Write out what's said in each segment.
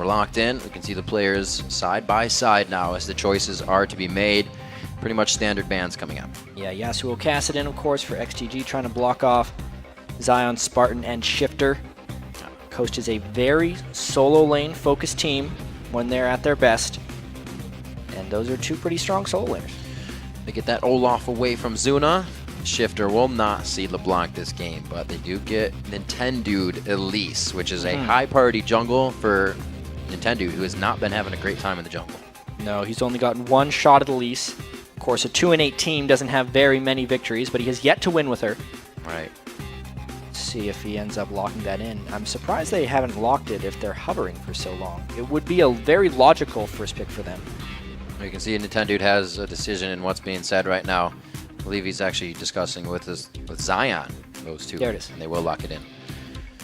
we're locked in. We can see the players side by side now as the choices are to be made. Pretty much standard bans coming up. Yeah, Yasuo Kassadin, of course, for XDG, trying to block off Zion, Spartan, and Shifter. Coast is a very solo lane focused team when they're at their best. And those are two pretty strong solo laners. They get that Olaf away from Zuna. Shifter will not see LeBlanc this game, but they do get Nintendude Elise, which is a high priority jungle for Nintendude, who has not been having a great time in the jungle. No, he's only gotten one shot at Elise. Of course, a 2-8 team doesn't have very many victories, but he has yet to win with her. Right. Let's see if he ends up locking that in. I'm surprised they haven't locked it if they're hovering for so long. It would be a very logical first pick for them. You can see Nintendude has a decision in what's being said right now. I believe he's actually discussing with Zion, those two. There it is. And they will lock it in.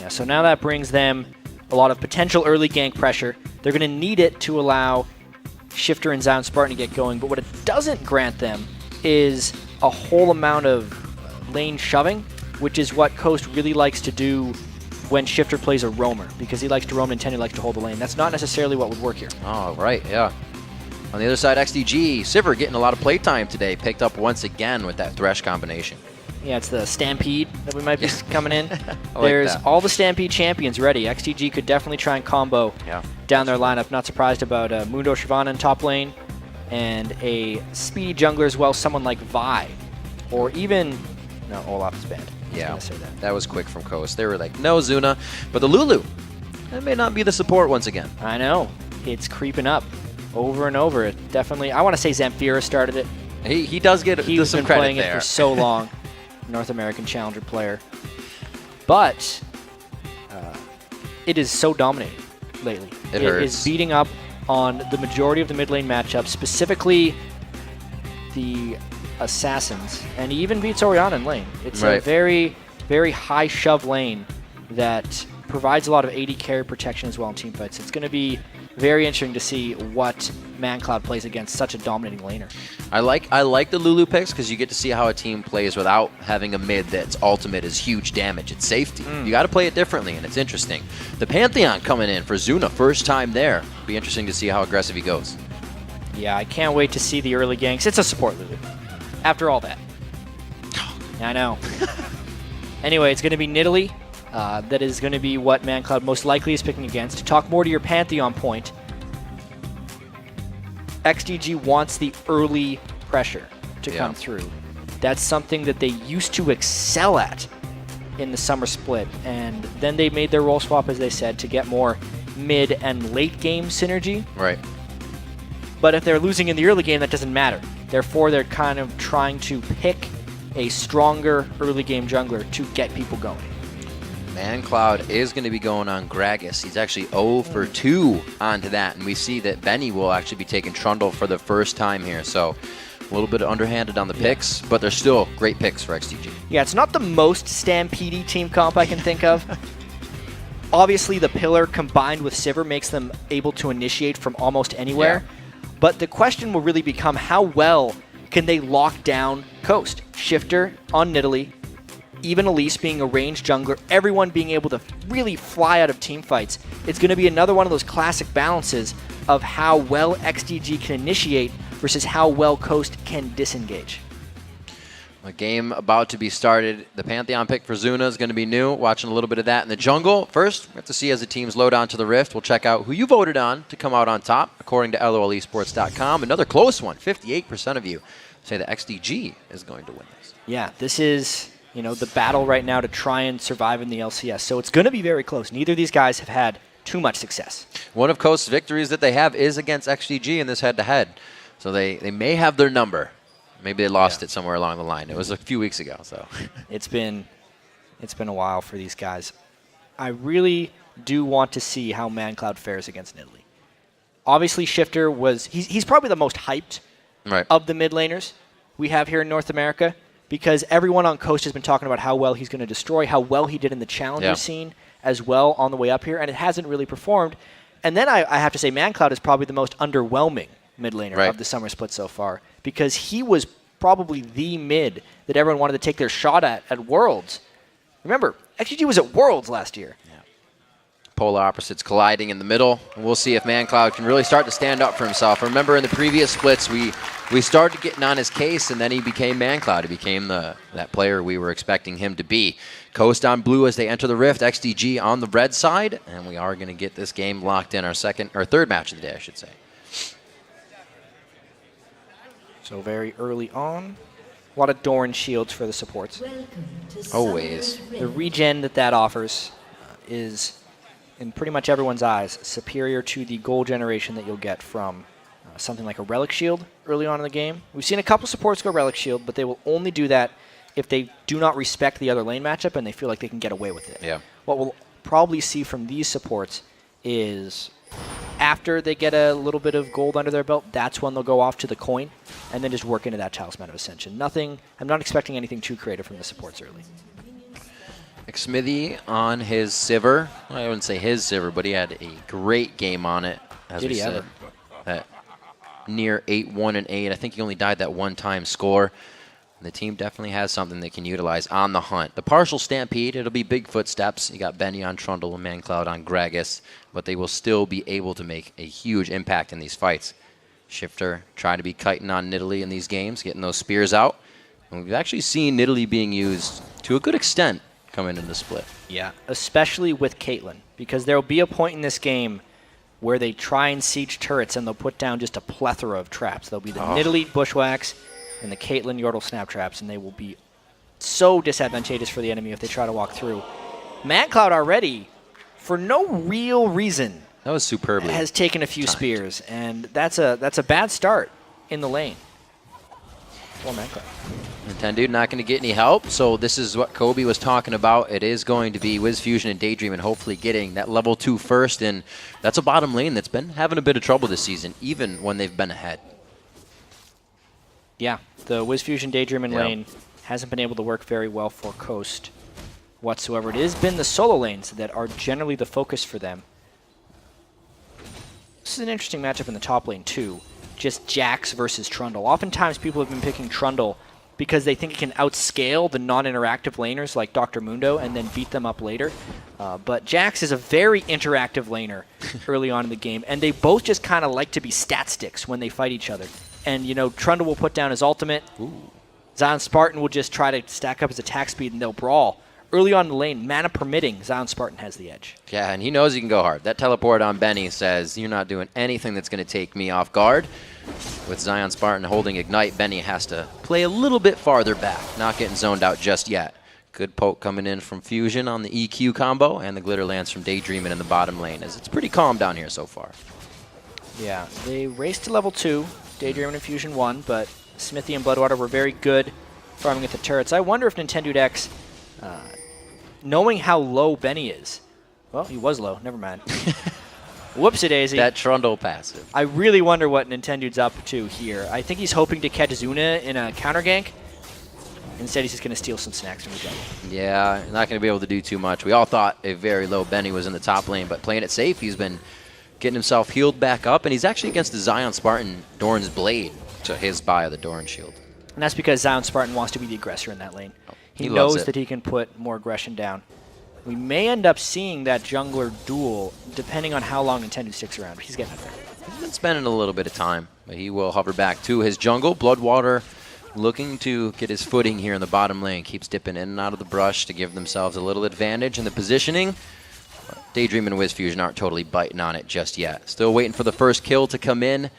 Yeah, so now that brings them a lot of potential early gank pressure. They're going to need it to allow Shifter and Zion Spartan to get going, but what it doesn't grant them is a whole amount of lane shoving, which is what Coast really likes to do when Shifter plays a roamer, because he likes to roam and Nintendo likes to hold the lane. That's not necessarily what would work here. Oh, right, yeah. On the other side, XDG, Sivir getting a lot of playtime today, picked up once again with that Thresh combination. Yeah, it's the Stampede that we might be coming in. Like There's that. all the Stampede champions ready. XDG could definitely try and combo down their lineup. Not surprised about Mundo Shyvana in top lane and a speedy jungler as well, someone like Vi. Or even... No, Olaf is banned. Yeah, say that was quick from Coast. They were like, no, Zuna. But the Lulu, that may not be the support once again. I know. It's creeping up over and over. It definitely... I want to say Zamfira started it. He does get He's some been credit playing there. it for so long. North American Challenger player. But it is so dominating lately. It is hurts. beating up on the majority of the mid lane matchups, specifically the Assassins, and he even beats Orianna in lane. It's a very, very high shove lane that provides a lot of AD carry protection as well in teamfights. It's going to be very interesting to see what ManCloud plays against such a dominating laner. I like the Lulu picks because you get to see how a team plays without having a mid that's ultimate is huge damage. It's safety. You got to play it differently, and it's interesting. The Pantheon coming in for Zuna, first time there. Be interesting to see how aggressive he goes. Yeah, I can't wait to see the early ganks. It's a support Lulu. After all that. I know. Anyway, it's going to be Nidalee. That is going to be what ManCloud most likely is picking against. To talk more to your Pantheon point, XDG wants the early pressure to come through. That's something that they used to excel at in the summer split, and then they made their role swap, as they said, to get more mid and late game synergy. Right. But if they're losing in the early game, that doesn't matter. Therefore, they're kind of trying to pick a stronger early game jungler to get people going. ManCloud is going to be going on Gragas. He's actually 0 for 2 onto that, and we see that Benny will actually be taking Trundle for the first time here. So a little bit underhanded on the picks, but they're still great picks for XDG. Yeah, it's not the most Stampede team comp I can think of. Obviously, the pillar combined with Sivir makes them able to initiate from almost anywhere. But the question will really become how well can they lock down Coast? Shifter on Nidalee, even Elise being a ranged jungler, everyone being able to really fly out of team fights. It's going to be another one of those classic balances of how well XDG can initiate versus how well Coast can disengage. A game about to be started. The Pantheon pick for Zuna is going to be new. Watching a little bit of that in the jungle. First, we have to see as the teams load onto the Rift. We'll check out who you voted on to come out on top, according to LOLesports.com. Another close one. 58% of you say that XDG is going to win this. Yeah, this is, you know, the battle right now to try and survive in the LCS. So it's going to be very close. Neither of these guys have had too much success. One of Coast's victories that they have is against XDG in this head-to-head. So they may have their number. Maybe they lost it somewhere along the line. It was a few weeks ago, so. It's been a while for these guys. I really do want to see how ManCloud fares against Nidalee. Obviously, Shifter he's probably the most hyped of the mid laners we have here in North America, because everyone on Coast has been talking about how well he's going to destroy, how well he did in the Challenger scene as well on the way up here, and it hasn't really performed. And then I have to say ManCloud is probably the most underwhelming mid laner of the summer split so far, because he was probably the mid that everyone wanted to take their shot at Worlds. Remember, XGG was at Worlds last year. polar opposites colliding in the middle. And we'll see if ManCloud can really start to stand up for himself. Remember, in the previous splits, we started getting on his case, and then he became ManCloud. He became that player we were expecting him to be. Coast on blue as they enter the Rift. XDG on the red side, and we are going to get this game locked in, our third match of the day, I should say. So very early on, a lot of Doran shields for the supports. Always. The regen that offers is, in pretty much everyone's eyes, superior to the gold generation that you'll get from something like a Relic Shield early on in the game. We've seen a couple supports go Relic Shield, but they will only do that if they do not respect the other lane matchup and they feel like they can get away with it. Yeah. What we'll probably see from these supports is after they get a little bit of gold under their belt, that's when they'll go off to the coin and then just work into that Talisman of Ascension. I'm not expecting anything too creative from the supports early. Smithy on his Sivir. I wouldn't say his Sivir, but he had a great game on it. As Did we he said, ever? That near 8-1 and 8. I think he only died that one-time score. The team definitely has something they can utilize on the hunt. The partial Stampede, it'll be big footsteps. You got Benny on Trundle and ManCloud on Gragas, but they will still be able to make a huge impact in these fights. Shifter trying to be kiting on Nidalee in these games, getting those spears out. And we've actually seen Nidalee being used to a good extent coming in the split. Yeah, especially with Caitlyn, because there will be a point in this game where they try and siege turrets and they'll put down just a plethora of traps. There'll be the Nidalee Bushwhacks and the Caitlyn Yordle Snap Traps, and they will be so disadvantageous for the enemy if they try to walk through. ManCloud already, for no real reason, That was superbly has taken a few timed. spears, and that's a bad start in the lane for ManCloud. Nintendo not going to get any help, so this is what Kobe was talking about. It is going to be WizFusion and Daydream and hopefully getting that level 2 first, and that's a bottom lane that's been having a bit of trouble this season, even when they've been ahead. Yeah, the WizFusion Daydream lane hasn't been able to work very well for Coast whatsoever. It has been the solo lanes that are generally the focus for them. This is an interesting matchup in the top lane, too. Just Jax versus Trundle. Oftentimes, people have been picking Trundle because they think it can outscale the non-interactive laners like Dr. Mundo and then beat them up later. But Jax is a very interactive laner early on in the game, and they both just kind of like to be stat sticks when they fight each other. And, you know, Trundle will put down his ultimate. Ooh. Zion Spartan will just try to stack up his attack speed, and they'll brawl. Early on in the lane, mana permitting, Zion Spartan has the edge. Yeah, and he knows he can go hard. That teleport on Benny says, you're not doing anything that's going to take me off guard. With Zion Spartan holding Ignite, Benny has to play a little bit farther back, not getting zoned out just yet. Good poke coming in from Fusion on the EQ combo, and the Glitter Lance from Daydreamin' in the bottom lane, as it's pretty calm down here so far. Yeah, they raced to level 2. Daydreamin' and Fusion 1, but Smithy and Bloodwater were very good farming at the turrets. I wonder if Nintendo X, knowing how low Benny is, well, he was low, never mind. Whoopsie-daisy. That Trundle passive. I really wonder what Nintendo's up to here. I think he's hoping to catch Zuna in a counter gank. Instead, he's just going to steal some snacks from the jungle. Yeah, not going to be able to do too much. We all thought a very low Benny was in the top lane, but playing it safe, he's been getting himself healed back up, and he's actually against the Zion Spartan Doran's Blade to his buy of the Doran Shield. And that's because Zion Spartan wants to be the aggressor in that lane. He loves knows it. that he can put more aggression down. We may end up seeing that jungler duel, depending on how long Nintendo sticks around. He's getting there. He's been spending a little bit of time, but he will hover back to his jungle. Bloodwater looking to get his footing here in the bottom lane. Keeps dipping in and out of the brush to give themselves a little advantage in the positioning. Daydream and WizFusion aren't totally biting on it just yet. Still waiting for the first kill to come in.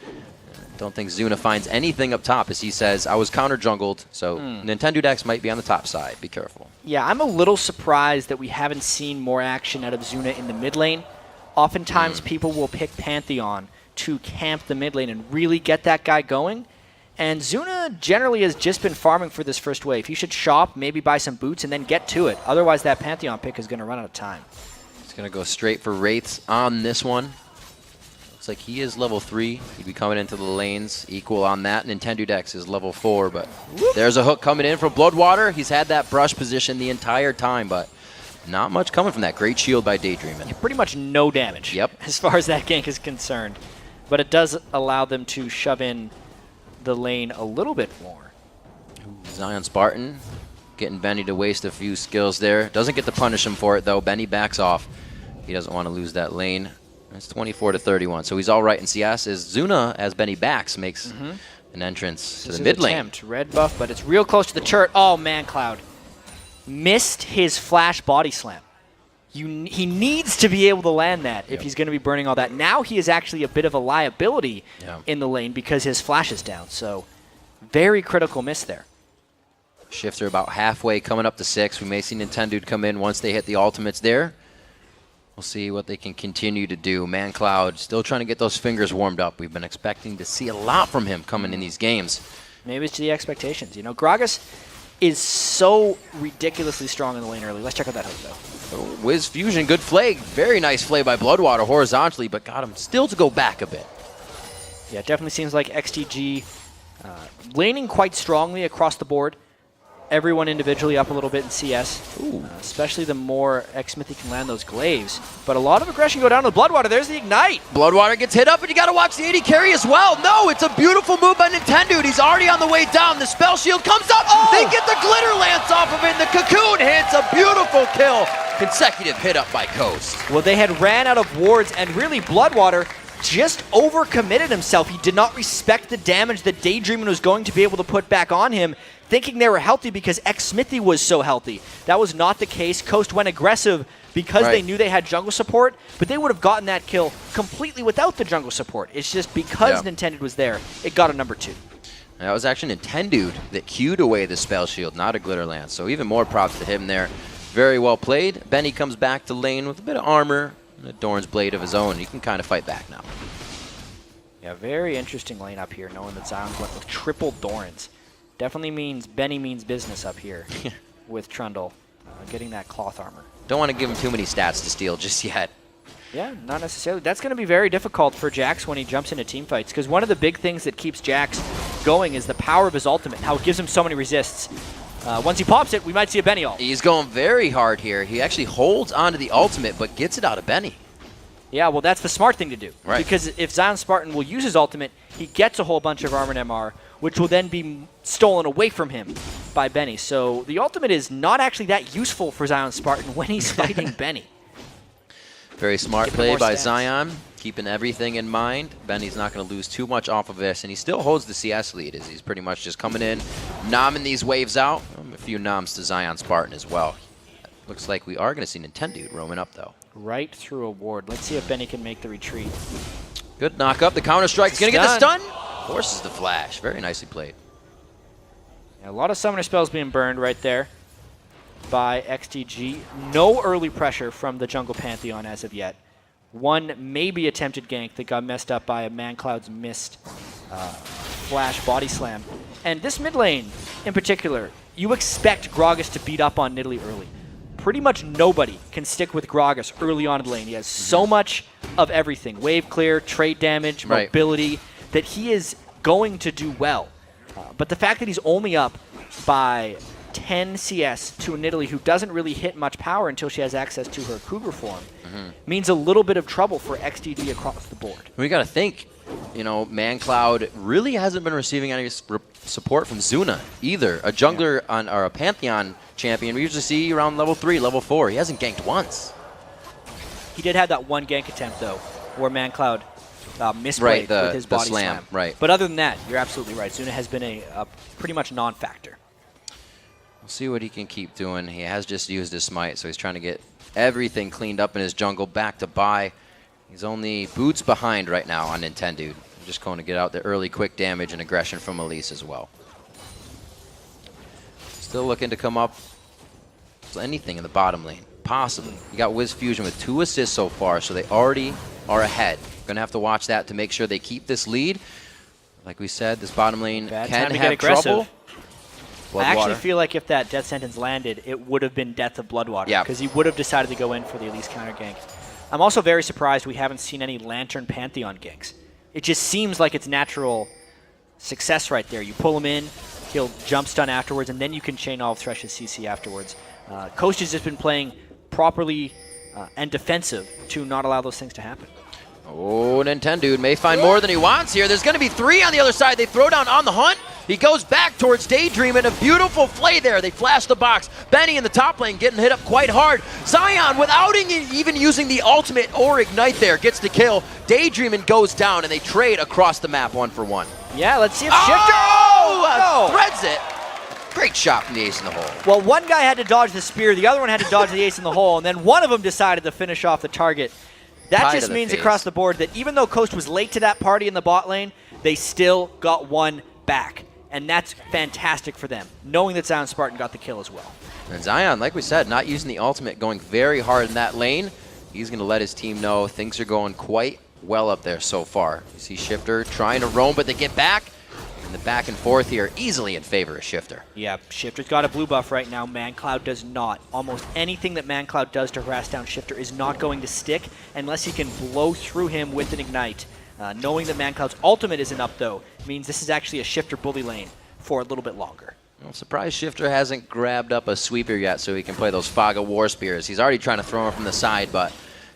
Don't think Zuna finds anything up top, as he says, I was counter-jungled, so Nintendo Dex might be on the top side. Be careful. Yeah, I'm a little surprised that we haven't seen more action out of Zuna in the mid lane. Oftentimes, people will pick Pantheon to camp the mid lane and really get that guy going. And Zuna generally has just been farming for this first wave. He should shop, maybe buy some boots, and then get to it. Otherwise, that Pantheon pick is going to run out of time. He's going to go straight for Wraiths on this one. Looks like he is level 3. He'd be coming into the lanes equal on that. Nintendo Dex is level 4, but there's a hook coming in from Bloodwater. He's had that brush position the entire time, but not much coming from that. Great shield by Daydreamin'. Pretty much no damage. Yep. As far as that gank is concerned. But it does allow them to shove in the lane a little bit more. Zion Spartan getting Benny to waste a few skills there. Doesn't get to punish him for it, though. Benny backs off. He doesn't want to lose that lane. It's 24-31, so he's all right in CS. As Zuna, as Benny backs, makes an entrance to the mid lane. Red buff, but it's real close to the turret. Oh, ManCloud missed his flash body slam. He needs to be able to land that if he's going to be burning all that. Now he is actually a bit of a liability in the lane because his flash is down. So very critical miss there. Shifter about halfway, coming up to 6. We may see Nintendo come in once they hit the ultimates there. We'll see what they can continue to do. ManCloud still trying to get those fingers warmed up. We've been expecting to see a lot from him coming in these games. Maybe it's to the expectations. You know, Gragas is so ridiculously strong in the lane early. Let's check out that hook, though. Wiz Fusion, good flay. Very nice flay by Bloodwater horizontally, but got him still to go back a bit. Yeah, it definitely seems like XDG laning quite strongly across the board. Everyone individually up a little bit in CS, especially the more X-Smithy can land those glaives. But a lot of aggression go down to Bloodwater. There's the Ignite. Bloodwater gets hit up, and you got to watch the AD carry as well. No, it's a beautiful move by Nintendo. He's already on the way down. The spell shield comes up. Oh! They get the glitter lance off of it, and the cocoon hits. A beautiful kill. Consecutive hit up by Coast. Well, they had ran out of wards, and really Bloodwater just overcommitted himself. He did not respect the damage that Daydreamin was going to be able to put back on him, thinking they were healthy because X-Smithy was so healthy. That was not the case. Coast went aggressive because they knew they had jungle support, but they would have gotten that kill completely without the jungle support. It's just because Nintendo was there, it got a number 2. That was actually Nintendo that queued away the spell shield, not a glitter lance. So even more props to him there. Very well played. Benny comes back to lane with a bit of armor and a Dorn's Blade of his own. He can kind of fight back now. Yeah, very interesting lane up here, knowing that Zion went with triple Dorans. Definitely means Benny means business up here with Trundle getting that cloth armor. Don't want to give him too many stats to steal just yet. Yeah, not necessarily. That's going to be very difficult for Jax when he jumps into team fights, because one of the big things that keeps Jax going is the power of his ultimate, how it gives him so many resists. Once he pops it, we might see a Benny ult. He's going very hard here. He actually holds onto the ultimate, but gets it out of Benny. Yeah, well, that's the smart thing to do. Right. Because if Zion Spartan will use his ultimate, he gets a whole bunch of armor and MR, which will then be stolen away from him by Benny. So the ultimate is not actually that useful for Zion Spartan when he's fighting Benny. Very smart play by Zion, keeping everything in mind. Benny's not going to lose too much off of this, and he still holds the CS lead as he's pretty much just coming in, nomming these waves out. A few noms to Zion Spartan as well. Looks like we are going to see Nintendo roaming up, though. Right through a ward. Let's see if Benny can make the retreat. Good knock up. The counter strike's going to get the stun. Forces the flash. Very nicely played. Yeah, a lot of summoner spells being burned right there by XDG. No early pressure from the jungle Pantheon as of yet. One maybe attempted gank that got messed up by a ManCloud's missed flash body slam. And this mid lane in particular, you expect Gragas to beat up on Nidalee early. Pretty much nobody can stick with Gragas early on in the lane. He has so much of everything. Wave clear, trade damage, mobility, that he is going to do well. But the fact that he's only up by 10 CS to a Nidalee who doesn't really hit much power until she has access to her Cougar form means a little bit of trouble for XDG across the board. We got to think, you know, ManCloud really hasn't been receiving any support from Zuna either. A jungler on or a Pantheon champion we usually see around level 3, level 4. He hasn't ganked once. He did have that one gank attempt though, where ManCloud misplayed with his body slam. Right. But other than that, you're absolutely right. Zuna has been a pretty much non-factor. We'll see what he can keep doing. He has just used his smite, so he's trying to get everything cleaned up in his jungle, back to buy. He's only boots behind right now on Nintendo. Just going to get out the early quick damage and aggression from Elise as well. Still looking to come up with anything in the bottom lane, possibly. You got Wiz Fusion with 2 assists so far, so they already are ahead. Going to have to watch that to make sure they keep this lead. Like we said, this bottom lane can have trouble. I actually feel like if that death sentence landed, it would have been death of Bloodwater. Yeah. Because he would have decided to go in for the Elise counter gank. I'm also very surprised we haven't seen any Lantern Pantheon ganks. It just seems like it's natural success right there. You pull him in, he'll jump stun afterwards, and then you can chain all of Thresh's CC afterwards. Coast has just been playing properly and defensive to not allow those things to happen. Oh, Nintendo may find more than he wants here. There's going to be 3 on the other side. They throw down on the hunt. He goes back towards Daydream and a beautiful play there. They flash the box. Benny in the top lane getting hit up quite hard. Zion, without even using the ultimate or ignite there, gets the kill. Daydream and goes down, and they trade across the map 1-for-1. Yeah, let's see if Shifter... Threads it. Great shot from the ace in the hole. Well, one guy had to dodge the spear, the other one had to dodge the ace in the hole, and then one of them decided to finish off the target. That just means across the board that even though Coast was late to that party in the bot lane, they still got one back. And that's fantastic for them, knowing that Zion Spartan got the kill as well. And Zion, like we said, not using the ultimate, going very hard in that lane. He's going to let his team know things are going quite well up there so far. You see Shifter trying to roam, but they get back. And the back and forth here easily in favor of Shifter. Yeah, Shifter's got a blue buff right now. ManCloud does not. Almost anything that ManCloud does to harass down Shifter is not going to stick unless he can blow through him with an ignite. Knowing that ManCloud's ultimate isn't up, though, means this is actually a Shifter bully lane for a little bit longer. I'm surprised Shifter hasn't grabbed up a sweeper yet so he can play those Faga War Spears. He's already trying to throw him from the side, but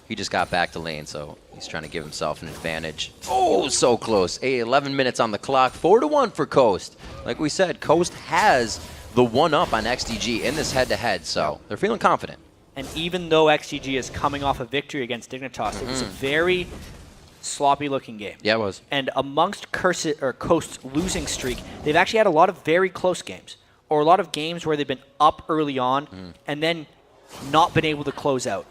he just got back to lane, so he's trying to give himself an advantage. Oh, so close. 11 minutes on the clock. 4-1 for Coast. Like we said, Coast has the one-up on XDG in this head-to-head, so they're feeling confident. And even though XDG is coming off a victory against Dignitas, it was a very sloppy-looking game. Yeah, it was. And amongst Coast's losing streak, they've actually had a lot of very close games, or a lot of games where they've been up early on and then not been able to close out.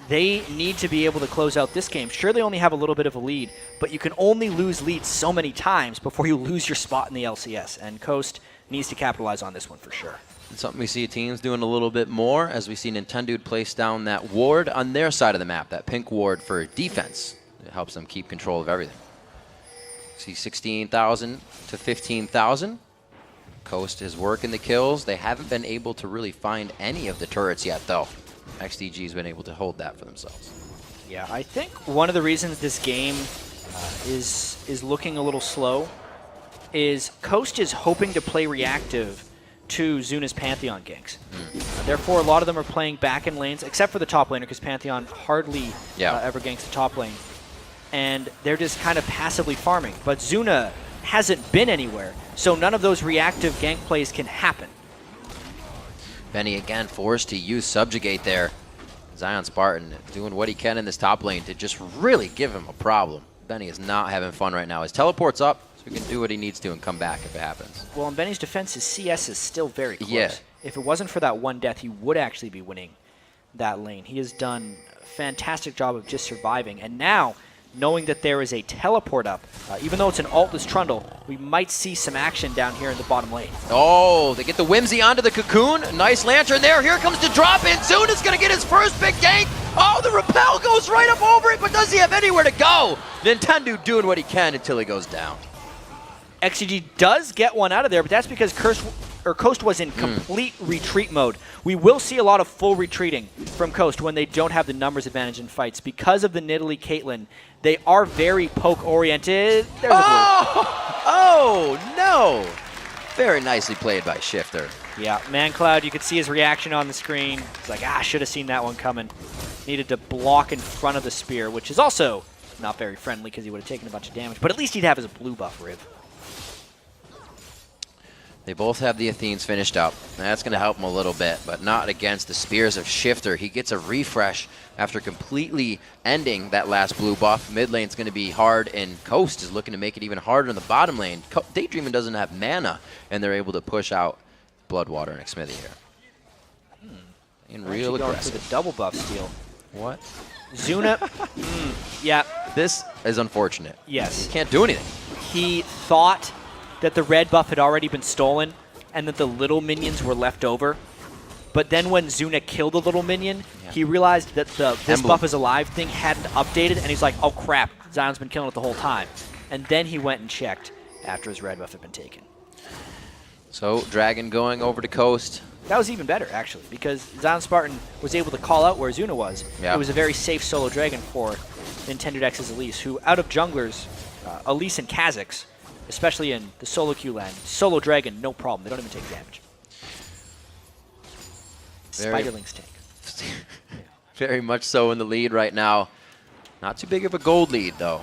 They need to be able to close out this game. Sure, they only have a little bit of a lead, but you can only lose leads so many times before you lose your spot in the LCS, and Coast needs to capitalize on this one for sure. It's something we see teams doing a little bit more as we see Nintendo place down that ward on their side of the map, that pink ward for defense. It helps them keep control of everything. See 16,000 to 15,000. Coast is working the kills. They haven't been able to really find any of the turrets yet, though. XDG's been able to hold that for themselves. Yeah, I think one of the reasons this game is looking a little slow is Coast is hoping to play reactive to Zuna's Pantheon ganks. Therefore, a lot of them are playing back in lanes, except for the top laner, because Pantheon hardly ever ganks the top lane. And they're just kind of passively farming. But Zuna hasn't been anywhere, so none of those reactive gank plays can happen. Benny again forced to use Subjugate there. Zion Spartan doing what he can in this top lane to just really give him a problem. Benny is not having fun right now. His teleport's up, so he can do what he needs to and come back if it happens. Well, in Benny's defense, his CS is still very close. Yeah. If it wasn't for that one death, he would actually be winning that lane. He has done a fantastic job of just surviving. And now, knowing that there is a teleport up, even though it's an altless Trundle, we might see some action down here in the bottom lane. Oh, they get the Whimsy onto the Cocoon. Nice Lantern there. Here comes the drop in. Zuna's going to get his first big gank. Oh, the Repel goes right up over it, but does he have anywhere to go? Nintendo doing what he can until he goes down. XDG does get one out of there, but that's because Coast was in complete retreat mode. We will see a lot of full retreating from Coast when they don't have the numbers advantage in fights. Because of the Nidalee Caitlyn, they are very poke-oriented. There's a blue. Oh, no. Very nicely played by Shifter. Yeah, ManCloud, you could see his reaction on the screen. He's like, should have seen that one coming. Needed to block in front of the spear, which is also not very friendly because he would have taken a bunch of damage. But at least he'd have his blue buff Riv. They both have the Athenes finished up. That's going to help him a little bit, but not against the Spears of Shifter. He gets a refresh after completely ending that last blue buff. Mid lane's going to be hard, and Coast is looking to make it even harder in the bottom lane. Daydreaming doesn't have mana, and they're able to push out Bloodwater and Xmithy here. And real aggressive. For the double buff steal. What? Zuna, yeah. This is unfortunate. Yes. He can't do anything. He thought that the red buff had already been stolen and that the little minions were left over. But then when Zuna killed the little minion, he realized that this buff is alive thing hadn't updated, and he's like, oh crap, Zion's been killing it the whole time. And then he went and checked after his red buff had been taken. So Dragon going over to Coast. That was even better, actually, because Zion Spartan was able to call out where Zuna was. Yeah. It was a very safe solo Dragon for Nintendo X's Elise, who out of junglers, Elise and Kha'Zix, especially in the solo queue land, solo Dragon, no problem. They don't even take damage. Spiderling's tank. Very much so in the lead right now. Not too big of a gold lead, though.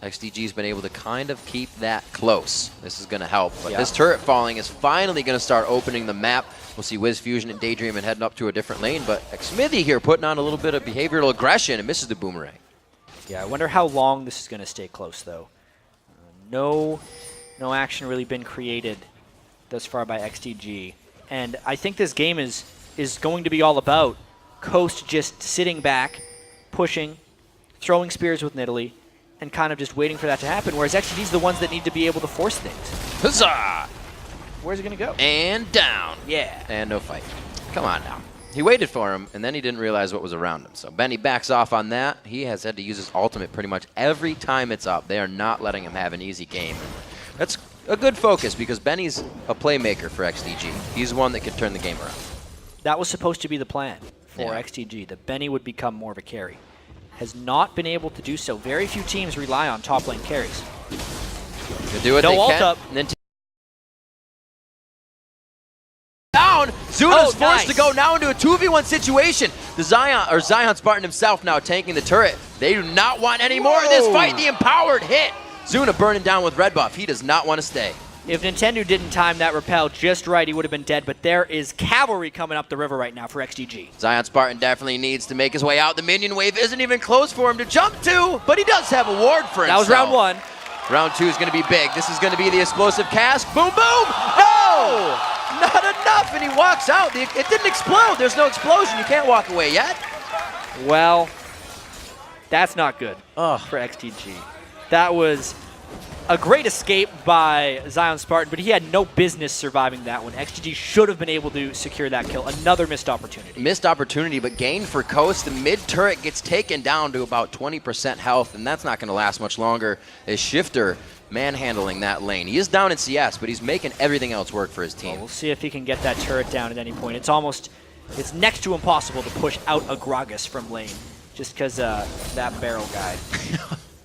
XDG's been able to kind of keep that close. This is going to help. But this turret falling is finally going to start opening the map. We'll see Wiz Fusion and Daydream and heading up to a different lane. But Xmithy here putting on a little bit of behavioral aggression and misses the boomerang. Yeah, I wonder how long this is going to stay close, though. No action really been created thus far by XDG. And I think this game is going to be all about Coast just sitting back, pushing, throwing spears with Nidalee, and kind of just waiting for that to happen, whereas XDG's the ones that need to be able to force things. Huzzah! Where's it going to go? And down. Yeah. And no fight. Come on now. He waited for him, and then he didn't realize what was around him. So Benny backs off on that. He has had to use his ultimate pretty much every time it's up. They are not letting him have an easy game. That's a good focus because Benny's a playmaker for XDG. He's one that could turn the game around. That was supposed to be the plan for XDG, that Benny would become more of a carry. Has not been able to do so. Very few teams rely on top lane carries. They do what they ult can. up. And then down. Zuna's forced to go now into a 2v1 situation. The Zion Spartan himself now tanking the turret. They do not want any more of this fight. The empowered hit. Zuna burning down with red buff. He does not want to stay. If Nintendo didn't time that repel just right, he would have been dead, but there is cavalry coming up the river right now for XDG. Zion Spartan definitely needs to make his way out. The minion wave isn't even close for him to jump to, but he does have a ward for himself. That was round one. Round two is going to be big. This is going to be the explosive cast. Boom, boom! No! Not enough, and he walks out. It didn't explode. There's no explosion. You can't walk away yet. Well, that's not good for XDG. That was a great escape by Zion Spartan, but he had no business surviving that one. XDG should have been able to secure that kill. Another missed opportunity. Missed opportunity, but gain for Coast. The mid turret gets taken down to about 20% health, and that's not going to last much longer as Shifter manhandling that lane. He is down in CS, but he's making everything else work for his team. Well, we'll see if he can get that turret down at any point. It's next to impossible to push out a Gragas from lane, just because that barrel guy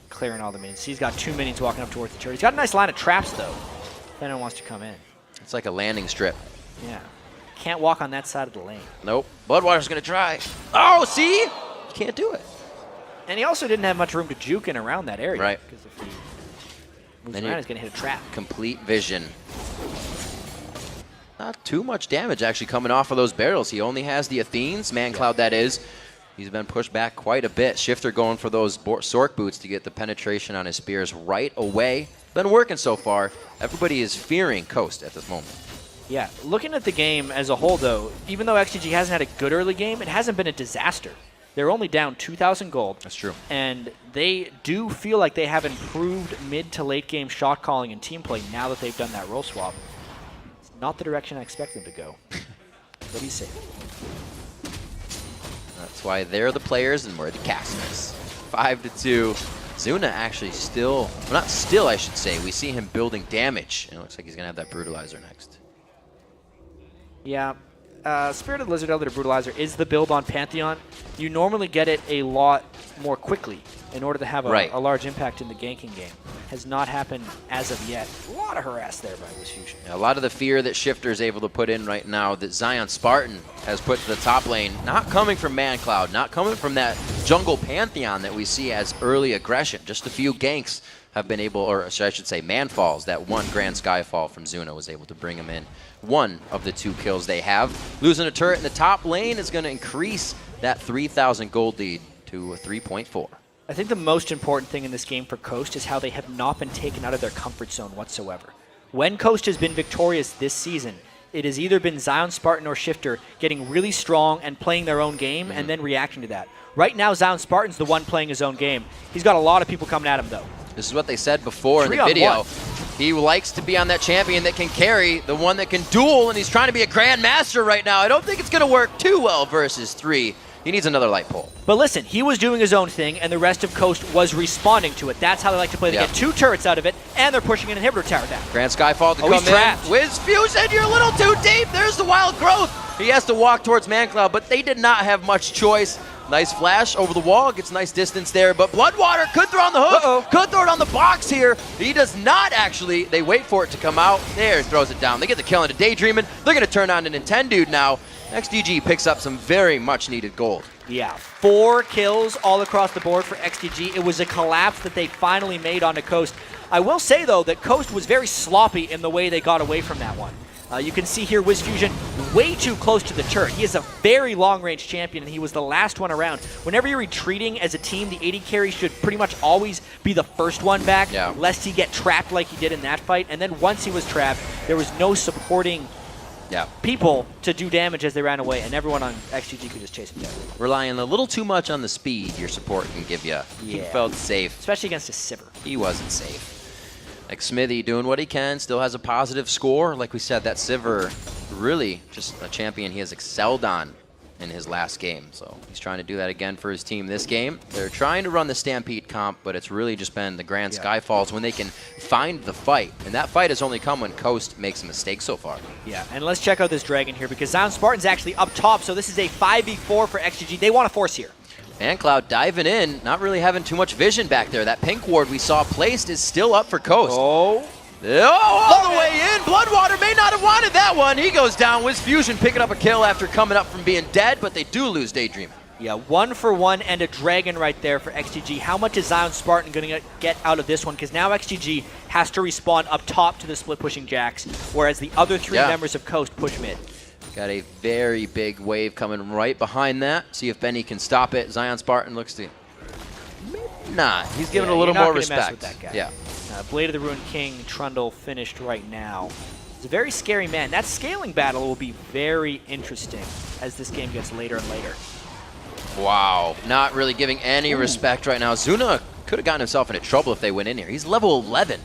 clearing all the minions. He's got 2 minions walking up towards the turret. He's got a nice line of traps, though. If anyone wants to come in. It's like a landing strip. Yeah. Can't walk on that side of the lane. Nope. Bloodwater's going to try. Oh, see? Can't do it. And he also didn't have much room to juke in around that area. Right. Because if he moves around, he's going to hit a trap. Complete vision. Not too much damage actually coming off of those barrels. He only has the Athenes, ManCloud that is. He's been pushed back quite a bit. Shifter going for those Sork boots to get the penetration on his spears right away. Been working so far. Everybody is fearing Coast at this moment. Yeah, looking at the game as a whole, though, even though XDG hasn't had a good early game, it hasn't been a disaster. They're only down 2,000 gold. That's true. And they do feel like they have improved mid to late game shot calling and team play now that they've done that role swap. It's not the direction I expect them to go. What do you say? That's why they're the players and we're the casters. 5-2. Zuna actually still, well, not still, I should say. We see him building damage. And it looks like he's going to have that Brutalizer next. Yeah. Spirited Lizard Elder Brutalizer is the build on Pantheon. You normally get it a lot more quickly in order to have a large impact in the ganking game. Has not happened as of yet. A lot of harass there by Wiz Fusion. Yeah, a lot of the fear that Shifter is able to put in right now that Zion Spartan has put to the top lane, not coming from ManCloud, not coming from that jungle Pantheon that we see as early aggression. Just a few ganks have been able, or I should say Manfalls, that one Grand Skyfall from Zuna was able to bring him in. One of the 2 kills they have. Losing a turret in the top lane is going to increase that 3,000 gold lead to a 3.4. I think the most important thing in this game for Coast is how they have not been taken out of their comfort zone whatsoever. When Coast has been victorious this season, it has either been Zion Spartan or Shifter getting really strong and playing their own game and then reacting to that. Right now, Zion Spartan's the one playing his own game. He's got a lot of people coming at him, though. This is what they said before in the video. He likes to be on that champion that can carry, the one that can duel, and he's trying to be a Grandmaster right now. I don't think it's going to work too well versus 3. He needs another light pole. But listen, he was doing his own thing, and the rest of Coast was responding to it. That's how they like to play. They get 2 turrets out of it, and they're pushing an inhibitor tower down. Grand Skyfall to come in. Wiz Fusion, you're a little too deep. There's the wild growth. He has to walk towards ManCloud, but they did not have much choice. Nice flash over the wall. Gets nice distance there, but Bloodwater could throw on the hook. Could throw it on the bite. box here. He does not actually. They wait for it to come out. There, throws it down. They get the kill into Daydreamin'. They're going to turn on to Nintendude now. XDG picks up some very much needed gold. Yeah, 4 kills all across the board for XDG. It was a collapse that they finally made onto Coast. I will say, though, that Coast was very sloppy in the way they got away from that one. You can see here WizFusion way too close to the turret. He is a very long-range champion, and he was the last one around. Whenever you're retreating as a team, the AD carry should pretty much always be the first one back, lest he get trapped like he did in that fight. And then once he was trapped, there was no supporting people to do damage as they ran away, and everyone on XGG could just chase him down. Relying a little too much on the speed your support can give you. He felt safe. Especially against a Sivir. He wasn't safe. Like Smithy doing what he can, still has a positive score. Like we said, that Sivir really just a champion he has excelled on in his last game. So he's trying to do that again for his team this game. They're trying to run the Stampede comp, but it's really just been the Grand Skyfalls when they can find the fight. And that fight has only come when Coast makes a mistake so far. Yeah, and let's check out this Dragon here because Zion Spartan's actually up top, so this is a 5v4 for XGG. They want to force here. Cloud diving in, not really having too much vision back there. That pink ward we saw placed is still up for Coast. Oh, all the way in. Bloodwater may not have wanted that one. He goes down. WizFusion picking up a kill after coming up from being dead, but they do lose Daydream. Yeah, 1 for 1 and a Dragon right there for XGG. How much is Zion Spartan going to get out of this one? Because now XGG has to respawn up top to the split pushing Jax, whereas the other 3 members of Coast push mid. Got a very big wave coming right behind that. See if Benny can stop it. Zion Spartan looks to... Nah, he's giving a little more respect. Mess with that guy. Yeah. Blade of the Ruined King, Trundle finished right now. He's a very scary man. That scaling battle will be very interesting as this game gets later and later. Wow, not really giving any respect right now. Zuna could have gotten himself into trouble if they went in here. He's level 11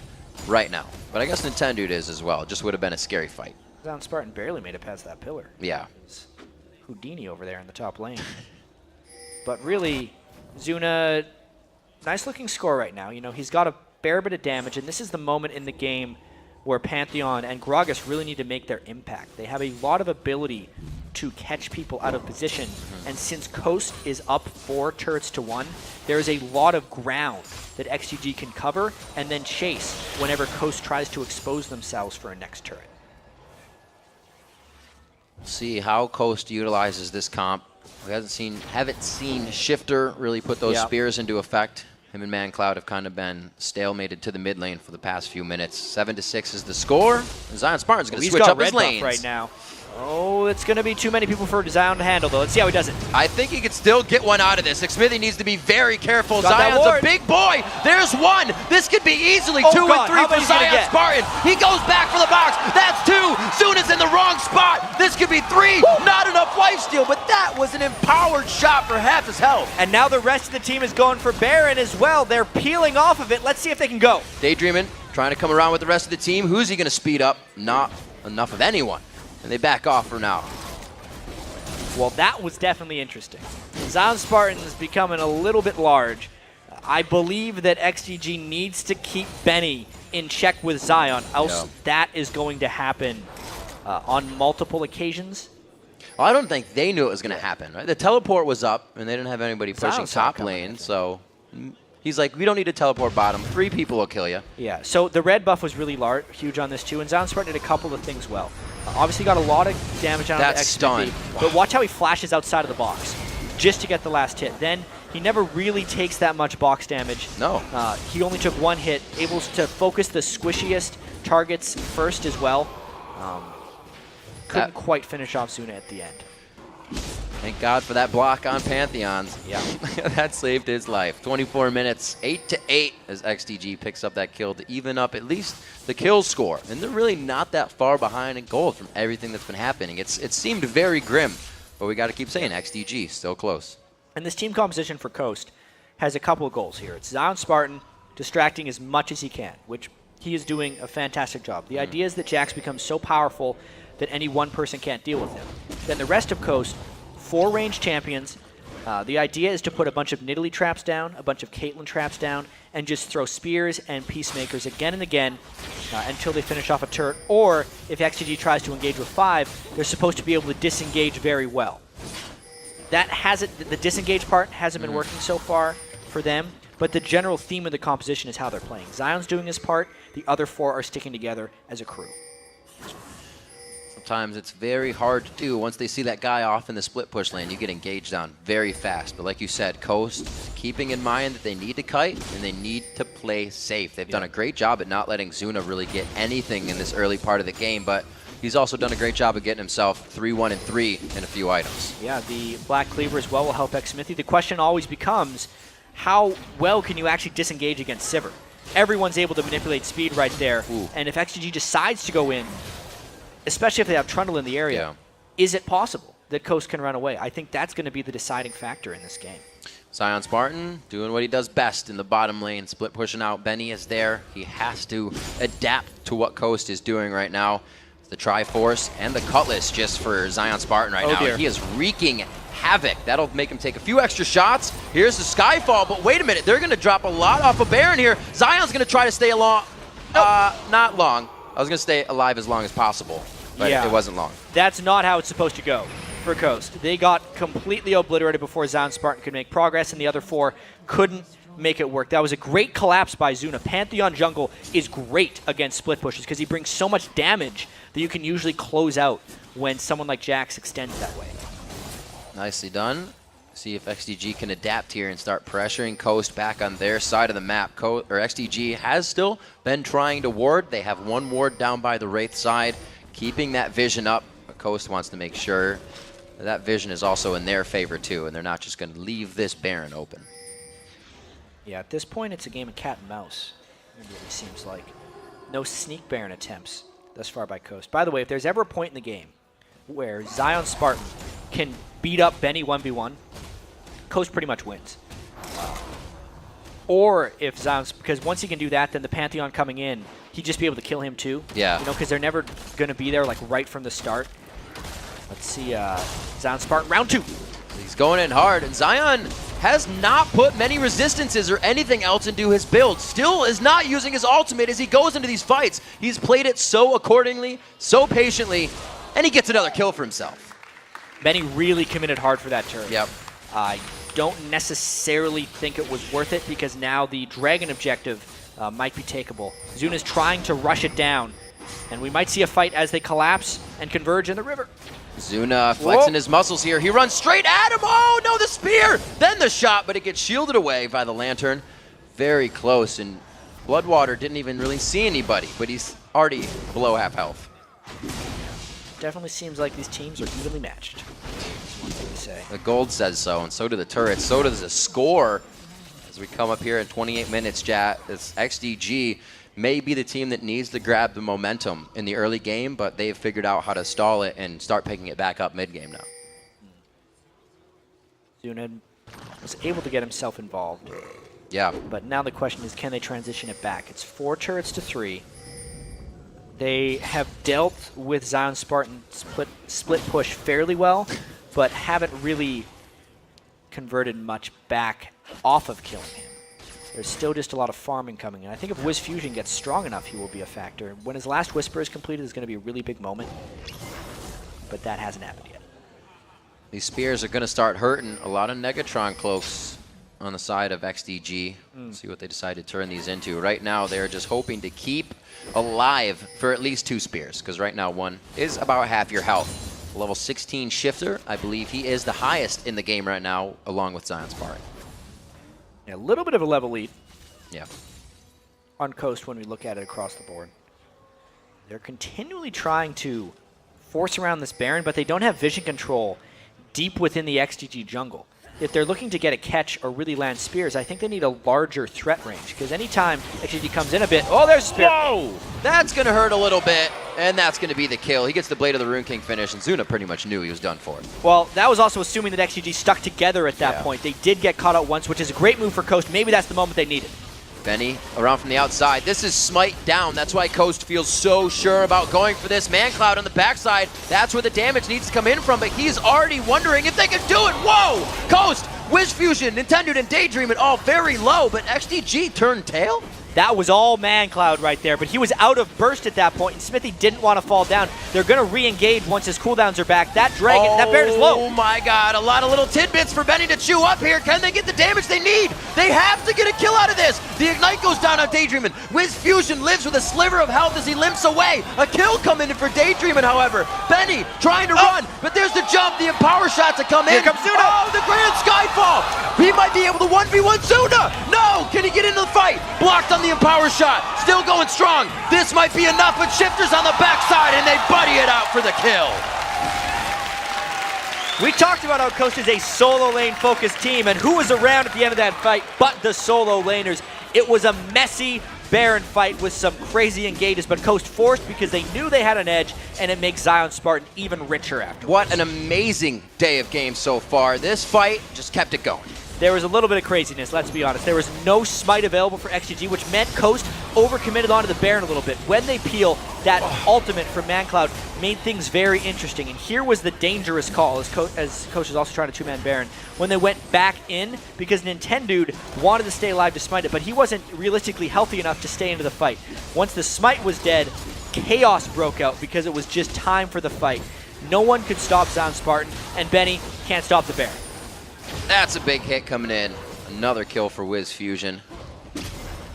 right now. But I guess Nintendude is as well. Just would have been a scary fight. Zion Spartan barely made it past that pillar. Yeah. Houdini over there in the top lane. But really, Zuna, nice looking score right now. You know, he's got a fair bit of damage, and this is the moment in the game where Pantheon and Gragas really need to make their impact. They have a lot of ability to catch people out of position, and since Coast is up 4 turrets to 1, there is a lot of ground that XGG can cover and then chase whenever Coast tries to expose themselves for a next turret. See how Coast utilizes this comp. We haven't seen Shifter really put those spears into effect. Him and ManCloud have kind of been stalemated to the mid lane for the past few minutes. 7-6 is the score. And Zion Spartan's going to switch up his lanes right now. Oh, it's going to be too many people for Zion to handle, though. Let's see how he does it. I think he could still get one out of this. Smithy needs to be very careful. Zion's a big boy. There's one. This could be easily 2 and 3 for Zion Spartan. He goes back for the box. That's 2. Zuna's in the wrong spot. This could be 3. Not enough lifesteal, but that was an empowered shot for half his health. And now the rest of the team is going for Baron as well. They're peeling off of it. Let's see if they can go. Daydreamin', trying to come around with the rest of the team. Who's he going to speed up? Not enough of anyone. And they back off for now. Well, that was definitely interesting. Zion Spartan is becoming a little bit large. I believe that XGG needs to keep Benny in check with Zion, else that is going to happen on multiple occasions. Well, I don't think they knew it was going to happen. Right? The teleport was up, and they didn't have anybody pushing top lane, so he's like, we don't need to teleport bottom. 3 people will kill you. Yeah, so the red buff was really huge on this too, and Zion Spartan did a couple of things well. Obviously got a lot of damage out of the XP, stun. But watch how he flashes outside of the box just to get the last hit. Then he never really takes that much box damage. No. He only took 1 hit, able to focus the squishiest targets first as well. Couldn't quite finish off Zuna at the end. Thank God for that block on Pantheons. Yeah. That saved his life. 24 minutes, 8-8 as XDG picks up that kill to even up at least the kill score. And they're really not that far behind in gold from everything that's been happening. It seemed very grim, but we got to keep saying XDG still close. And this team composition for Coast has a couple of goals here. It's Zion Spartan distracting as much as he can, which he is doing a fantastic job. The idea is that Jax becomes so powerful that any one person can't deal with him. Then the rest of Coast, 4 ranged champions. The idea is to put a bunch of Nidalee traps down, a bunch of Caitlyn traps down, and just throw spears and peacemakers again and again until they finish off a turret. Or if XGG tries to engage with 5, they're supposed to be able to disengage very well. That hasn't, the disengage part hasn't been working so far for them. but the general theme of the composition is how they're playing. Zion's doing his part, the other 4 are sticking together as a crew. Sometimes it's very hard to do. Once they see that guy off in the split push lane, you get engaged on very fast. But like you said, Coast, keeping in mind that they need to kite and they need to play safe. They've done a great job at not letting Zuna really get anything in this early part of the game, but he's also done a great job of getting himself 3-1 and 3 in a few items. Yeah, the Black Cleaver as well will help Xmithy. The question always becomes, how well can you actually disengage against Sivir? Everyone's able to manipulate speed right there, and if XDG decides to go in, especially if they have Trundle in the area, is it possible that Coast can run away? I think that's going to be the deciding factor in this game. Zion Spartan doing what he does best in the bottom lane, split pushing out. Benny is there. He has to adapt to what Coast is doing right now. The Triforce and the Cutlass just for Zion Spartan right now. Dear. He is wreaking havoc. That'll make him take a few extra shots. Here's the Skyfall, but wait a minute. They're going to drop a lot off of Baron here. Zion's going to try to stay along. Not long. I was going to stay alive as long as possible, but it wasn't long. That's not how it's supposed to go for Coast. They got completely obliterated before Zion Spartan could make progress, and the other 4 couldn't make it work. That was a great collapse by Zuna. Pantheon jungle is great against split pushes because he brings so much damage that you can usually close out when someone like Jax extends that way. Nicely done. See if XDG can adapt here and start pressuring Coast back on their side of the map. XDG has still been trying to ward. They have 1 ward down by the Wraith side, keeping that vision up. But Coast wants to make sure that vision is also in their favor too, and they're not just going to leave this Baron open. Yeah, at this point, it's a game of cat and mouse. It really seems like. No sneak Baron attempts thus far by Coast. By the way, if there's ever a point in the game where Zion Spartan can beat up Benny 1v1, Coast pretty much wins. Or if Zion's, because once he can do that, then the Pantheon coming in, he'd just be able to kill him too. Yeah. You know, because they're never going to be there like right from the start. Let's see, Zion Spartan, round 2. He's going in hard, and Zion has not put many resistances or anything else into his build. Still is not using his ultimate as he goes into these fights. He's played it so accordingly, so patiently, and he gets another kill for himself. Benny really committed hard for that turret. Yep. I don't necessarily think it was worth it because now the Dragon objective might be takeable. Zuna's trying to rush it down, and we might see a fight as they collapse and converge in the river. Zuna flexing his muscles here. He runs straight at him. Oh, no, the spear. Then the shot, but it gets shielded away by the Lantern. Very close, and Bloodwater didn't even really see anybody, but he's already below half health. Definitely seems like these teams are evenly matched. That's one thing to say. The gold says so, and so do the turrets. So does the score. As we come up here in 28 minutes, chat, it's XDG may be the team that needs to grab the momentum in the early game, but they've figured out how to stall it and start picking it back up mid-game now. Zuna was able to get himself involved. Yeah. But now the question is, can they transition it back? It's 4 turrets to 3. They have dealt with Zion Spartan split push fairly well, but haven't really converted much back off of killing him. There's still just a lot of farming coming in. I think if Wiz Fusion gets strong enough, he will be a factor. When his last Whisper is completed, it's going to be a really big moment, but that hasn't happened yet. These spears are going to start hurting. A lot of Negatron cloaks on the side of XDG. See what they decide to turn these into. Right now, they're just hoping to keep alive for at least 2 spears, because right now one is about half your health. Level 16 Shifter, I believe he is the highest in the game right now, along with Zion Spartan. Yeah, a little bit of a level lead. Yeah. On Coast when we look at it across the board. They're continually trying to force around this Baron, but they don't have vision control deep within the XDG jungle. If they're looking to get a catch or really land spears, I think they need a larger threat range, because anytime XDG comes in a bit, oh, there's a spear. Whoa! That's going to hurt a little bit, and that's going to be the kill. He gets the Blade of the Rune King finish, and Zuna pretty much knew he was done for. Well, that was also assuming that XDG stuck together at that point. They did get caught out once, which is a great move for Coast. Maybe that's the moment they needed. Benny around from the outside. This is Smite down. That's why Coast feels so sure about going for this. Man-Cloud on the backside. That's where the damage needs to come in from, but he's already wondering if they can do it. Whoa! Coast, Wiz Fusion, Nintendo, and Daydream, all very low, but XDG turned tail? That was all ManCloud right there, but he was out of burst at that point, and Smithy didn't want to fall down. They're going to re-engage once his cooldowns are back. That Dragon, that Baron is low. Oh my god, a lot of little tidbits for Benny to chew up here. Can they get the damage they need? They have to get a kill out of this. The Ignite goes down on Daydreamin'. Wiz Fusion lives with a sliver of health as he limps away. A kill coming in for Daydreamin', however. Benny trying to run, but there's the jump, the Empower shot to come in. Here comes Zuna. Oh, the Grand Skyfall. He might be able to 1v1 Zuna. No, can he get into the fight? Blocked on the Empower shot. Still going strong. This might be enough, but Shifter's on the backside, and they buddy it out for the kill. We talked about how Coast is a solo lane focused team, and who was around at the end of that fight but the solo laners. It was a messy Baron fight with some crazy engages, but Coast forced because they knew they had an edge, and it makes Zion Spartan even richer after. What an amazing day of games so far. This fight just kept it going. There was a little bit of craziness, let's be honest. There was no smite available for XDG, which meant Coast overcommitted onto the Baron a little bit. When they peel, that ultimate from ManCloud made things very interesting. And here was the dangerous call, as Coast was also trying to two-man Baron, when they went back in, because Nintendude wanted to stay alive to smite it, but he wasn't realistically healthy enough to stay into the fight. Once the smite was dead, chaos broke out because it was just time for the fight. No one could stop Zion Spartan, and Benny can't stop the Baron. That's a big hit coming in. Another kill for Wiz Fusion.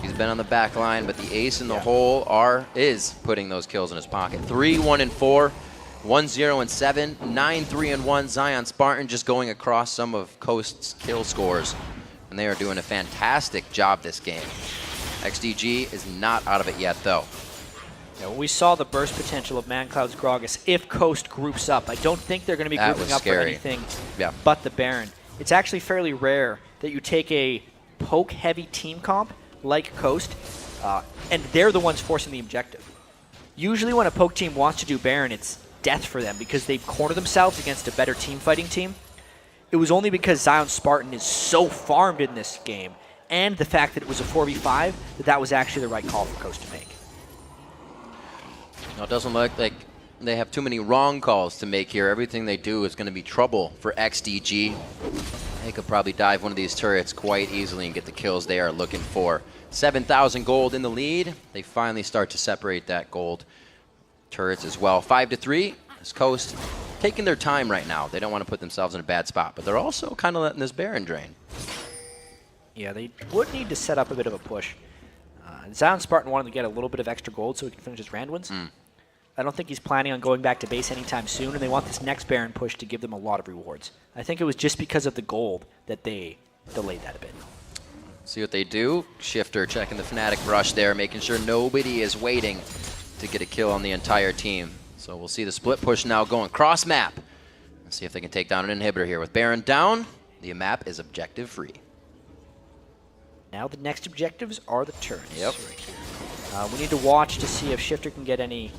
He's been on the back line, but the ace in the hole is putting those kills in his pocket. 3-1-4, 1-0-7, 9-3-1. Zion Spartan just going across some of Coast's kill scores, and they are doing a fantastic job this game. XDG is not out of it yet, though. Yeah, when we saw the burst potential of ManCloud's Gragas, if Coast groups up, I don't think they're going to be grouping up for anything but the Baron. It's actually fairly rare that you take a poke-heavy team comp like Coast, and they're the ones forcing the objective. Usually when a poke team wants to do Baron, it's death for them because they've cornered themselves against a better team fighting team. It was only because Zion Spartan is so farmed in this game, and the fact that it was a 4v5, that was actually the right call for Coast to make. No, it doesn't look like they have too many wrong calls to make here. Everything they do is going to be trouble for XDG. They could probably dive one of these turrets quite easily and get the kills they are looking for. 7,000 gold in the lead. They finally start to separate that gold. Turrets as well. 5-3. This Coast taking their time right now. They don't want to put themselves in a bad spot, but they're also kind of letting this Baron drain. Yeah, they would need to set up a bit of a push. Zion Spartan wanted to get a little bit of extra gold so he can finish his Rand wins. I don't think he's planning on going back to base anytime soon, and they want this next Baron push to give them a lot of rewards. I think it was just because of the gold that they delayed that a bit. See what they do. Shifter checking the Fnatic rush there, making sure nobody is waiting to get a kill on the entire team. So we'll see the split push now going cross map. Let's see if they can take down an inhibitor here. With Baron down, the map is objective free. Now the next objectives are the turrets. Yep. Right here. We need to watch to see if Shifter can get any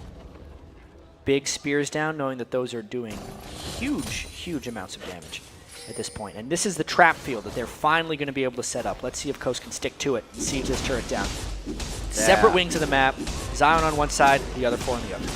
big spears down, knowing that those are doing huge amounts of damage at this point. And this is the trap field that they're finally going to be able to set up. Let's see if Coast can stick to it and siege this turret down. Separate wings of the map. Zion on one side, the other four on the other.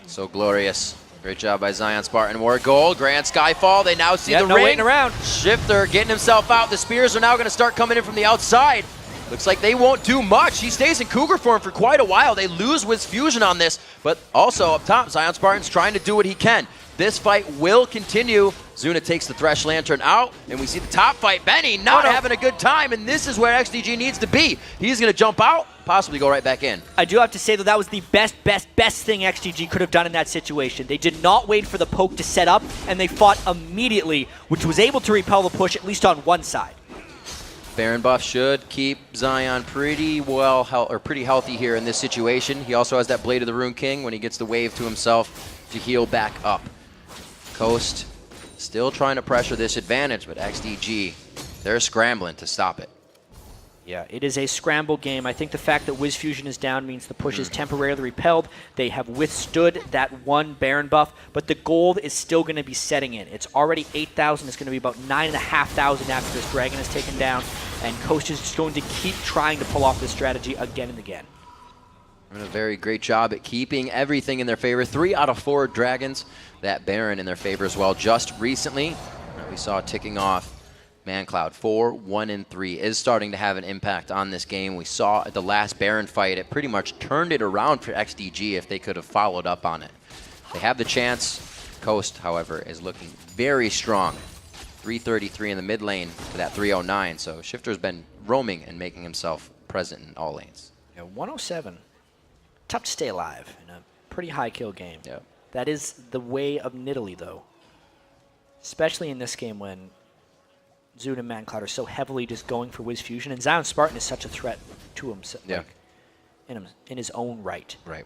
So glorious. Great job by Zion Spartan. More gold. Grand Skyfall. They now see the no ring. waiting around. Shifter getting himself out. The spears are now going to start coming in from the outside. Looks like they won't do much. He stays in Cougar form for quite a while. They lose Wiz Fusion on this, but also up top, Zion Spartan's trying to do what he can. This fight will continue. Zuna takes the Thresh Lantern out, and we see the top fight. Benny not having a good time, and this is where XDG needs to be. He's going to jump out, possibly go right back in. I do have to say, though, that was the best thing XDG could have done in that situation. They did not wait for the poke to set up, and they fought immediately, which was able to repel the push, at least on one side. Baron buff should keep Zion pretty healthy here in this situation. He also has that Blade of the Rune King when he gets the wave to himself to heal back up. Coast still trying to pressure this advantage, but XDG, they're scrambling to stop it. Yeah, it is a scramble game. I think the fact that Wiz Fusion is down means the push is temporarily repelled. They have withstood that one Baron buff, but the gold is still going to be setting in. It's already 8,000. It's going to be about 9,500 after this Dragon is taken down, and Coast is just going to keep trying to pull off this strategy again and again. Doing a very great job at keeping everything in their favor. 3 out of 4 Dragons. That Baron in their favor as well. Just recently, we saw ticking off ManCloud 4, 1 and 3 is starting to have an impact on this game. We saw at the last Baron fight, it pretty much turned it around for XDG if they could have followed up on it. They have the chance. Coast, however, is looking very strong. 333 in the mid lane to that 309. So Shifter's been roaming and making himself present in all lanes. Yeah, 107. Tough to stay alive in a pretty high kill game. Yeah. That is the way of Nidalee, though. Especially in this game when Zune and ManCloud are so heavily just going for Wiz Fusion, and Zion Spartan is such a threat to him, Yeah. like, in his own right. Right.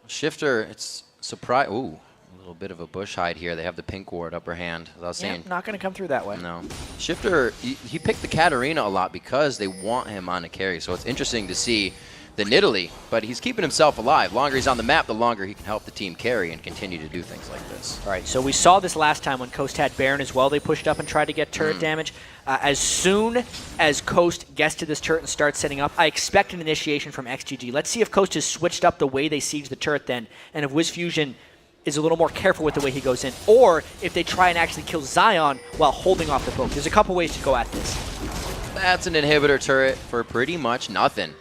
Shifter, it's surprise. Ooh, a little bit of a bush hide here. They have the pink ward upper hand. As I was saying, Not going to come through that way. no. Shifter, he picked the Katarina a lot because they want him on a carry. So it's interesting to see the Nidalee, but he's keeping himself alive. The longer he's on the map, the longer he can help the team carry and continue to do things like this. All right, so we saw this last time when Coast had Baron as well. They pushed up and tried to get turret damage. As soon as Coast gets to this turret and starts setting up, I expect an initiation from XGG. Let's see if Coast has switched up the way they siege the turret then, and if Wiz Fusion is a little more careful with the way he goes in, or if they try and actually kill Zion while holding off the poke. There's a couple ways to go at this. That's an inhibitor turret for pretty much nothing.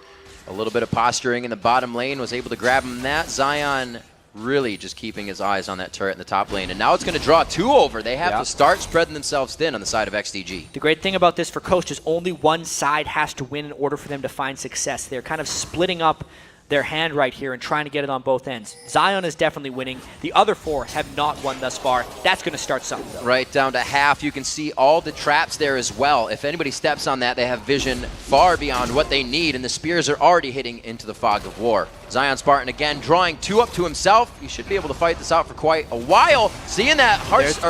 A little bit of posturing in the bottom lane was able to grab him that. Zion really just keeping his eyes on that turret in the top lane. And now it's going to draw 2 over. They have to start spreading themselves thin on the side of XDG. The great thing about this for Coast is only one side has to win in order for them to find success. They're kind of splitting up their hand right here and trying to get it on both ends. Zion is definitely winning. The other 4 have not won thus far. That's going to start something, though. Right down to half. You can see all the traps there as well. If anybody steps on that, they have vision far beyond what they need, and the spears are already hitting into the fog of war. Zion Spartan again drawing 2 up to himself. He should be able to fight this out for quite a while. Seeing that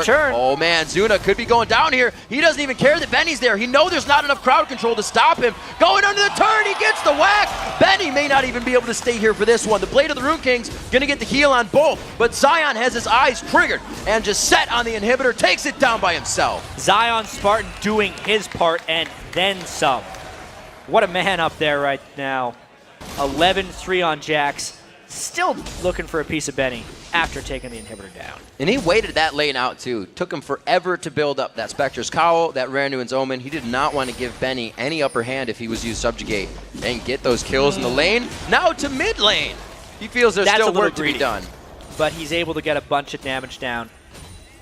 turn. Oh man, Zuna could be going down here. He doesn't even care that Benny's there. He knows there's not enough crowd control to stop him. Going under the turn, he gets the whack. Benny may not even be able to stay here for this one. The Blade of the Rune King's gonna get the heal on both, but Zion has his eyes triggered and just set on the inhibitor, takes it down by himself. Zion Spartan doing his part and then some. What a man up there right now. 11-3 on Jax. Still looking for a piece of Benny after taking the inhibitor down. And he waited that lane out too. Took him forever to build up that Spectre's Cowl, that Randuin's Omen. He did not want to give Benny any upper hand if he was used Subjugate and get those kills in the lane. Now to mid lane. He feels there's still work to be done. But he's able to get a bunch of damage down.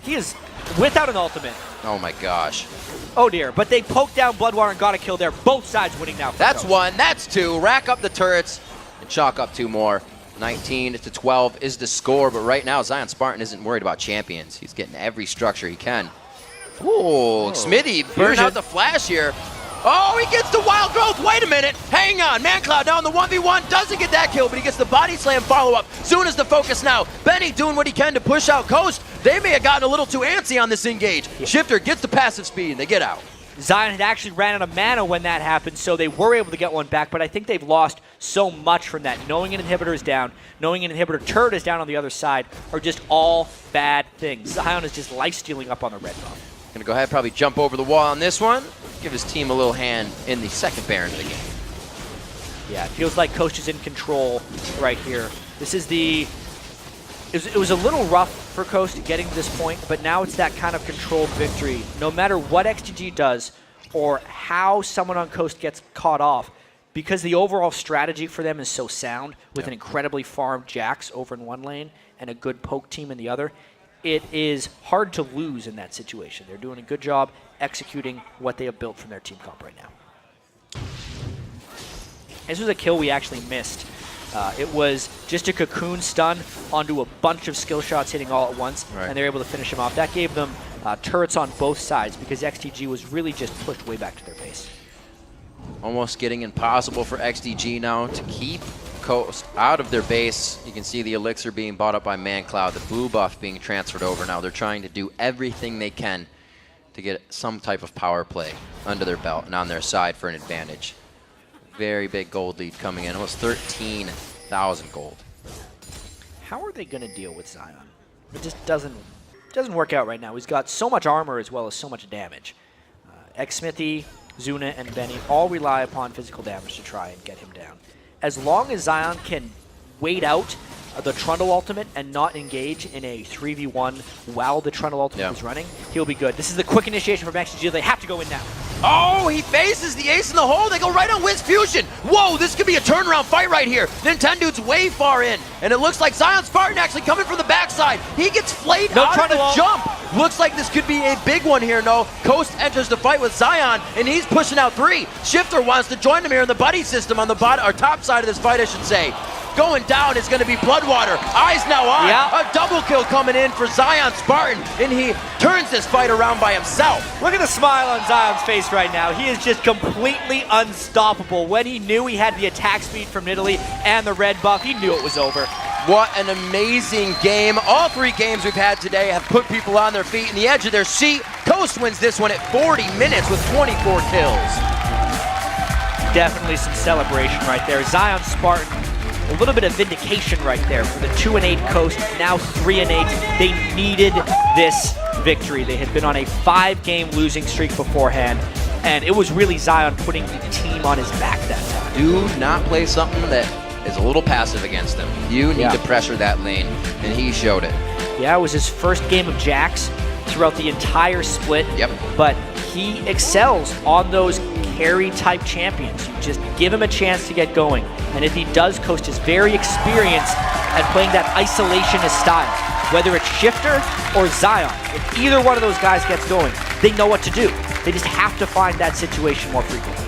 He is without an ultimate. Oh my gosh. Oh dear, but they poked down Bloodwater and got a kill there. Both sides winning now. That's 1, that's 2. Rack up the turrets and chalk up 2 more. 19-12 is the score, but right now Zion Spartan isn't worried about champions. He's getting every structure he can. Ooh, Smithy burned out the flash here. Oh, he gets the wild growth. Wait a minute. Hang on. ManCloud down the 1v1. Doesn't get that kill, but he gets the body slam follow-up. Zuna's the focus now. Benny doing what he can to push out Coast. They may have gotten a little too antsy on this engage. Shifter gets the passive speed, and they get out. Zion had actually ran out of mana when that happened, so they were able to get one back, but I think they've lost so much from that. Knowing an inhibitor is down, knowing an inhibitor turret is down on the other side are just all bad things. Zion is just life-stealing up on the red buff. Gonna go ahead, probably jump over the wall on this one. Give his team a little hand in the second Baron of the game. Yeah, it feels like Coast is in control right here. This is the... It was a little rough for Coast getting to this point, but now it's that kind of controlled victory. No matter what XGG does or how someone on Coast gets caught off, because the overall strategy for them is so sound with an incredibly farmed Jax over in one lane and a good poke team in the other, it is hard to lose in that situation. They're doing a good job executing what they have built from their team comp right now. This was a kill we actually missed. It was just a cocoon stun onto a bunch of skill shots hitting all at once, and they were able to finish him off. That gave them turrets on both sides because XDG was really just pushed way back to their base. Almost getting impossible for XDG now to keep Coast out of their base. You can see the elixir being bought up by ManCloud, the blue buff being transferred over now. They're trying to do everything they can to get some type of power play under their belt and on their side for an advantage. Very big gold lead coming in, almost 13,000 gold. How are they going to deal with Zion? It just doesn't work out right now. He's got so much armor as well as so much damage. Smithy, Zuna, and Benny all rely upon physical damage to try and get him down. As long as Zion can wait out the Trundle ultimate and not engage in a 3v1 while the Trundle ultimate is running, he'll be good. This is the quick initiation from XDG. They have to go in now. Oh, he faces the ace in the hole. They go right on Wiz Fusion. Whoa, this could be a turnaround fight right here. Nintendo's way far in, and it looks like Zion Spartan actually coming from the backside. He gets flayed out of the jump. Looks like this could be a big one here, no? Coast enters the fight with Zion, and he's pushing out 3. Shifter wants to join him here in the buddy system on the or top side of this fight, I should say. Going down is going to be Bloodwater. Eyes now on. A double kill coming in for Zion Spartan, and he turns this fight around by himself. Look at the smile on Zion's face right now. He is just completely unstoppable. When he knew he had the attack speed from Italy and the red buff, he knew it was over. What an amazing game. All 3 games we've had today have put people on their feet and the edge of their seat. Coast wins this one at 40 minutes with 24 kills. Definitely some celebration right there. Zion Spartan, a little bit of vindication right there for the 2-8 Coast, now 3-8. They needed this victory. They had been on a 5-game losing streak beforehand, and it was really Zion putting the team on his back that time. Do not play something that is a little passive against them. You need to pressure that lane, and he showed it. Yeah, it was his first game of Jax throughout the entire split, but he excels on those carry-type champions. You just give him a chance to get going, and if he does, Coast is very experienced at playing that isolationist style. Whether it's Shifter or Zion, if either one of those guys gets going, they know what to do. They just have to find that situation more frequently.